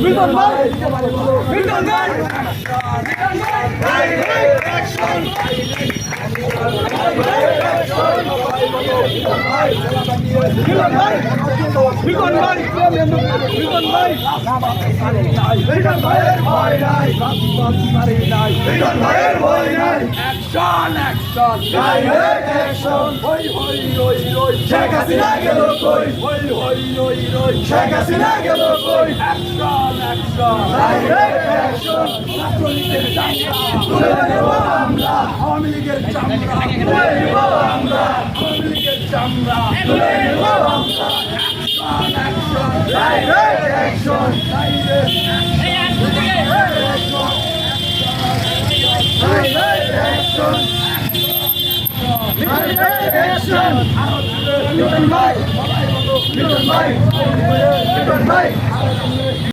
মিলন ভাই মিলন ভাই direct action Milan ভাই মিলন ভাই মিলন ভাই মিলন ভাইয়ের ভয় নাই মিলন ভাইয়ের ভয় নাই অ্যাকশন অ্যাকশন ডাইরেক্ট অ্যাকশন হই হই রই রই শেখ হাসিনা গেল কই হই হই রই রই শেখ হাসিনা গেল কই অ্যাকশন অ্যাকশন ডাইরেক্ট অ্যাকশন ছাত্রলীগের চামড়া তুলে নেব আমরা আওয়ামী লীগের চামড়া তুলে নেব আমরা আওয়ামী লীগের চামড়া তুলে নেব আমরা action action direct action direct action Milan ভাই মিলন ভাই মিলন ভাই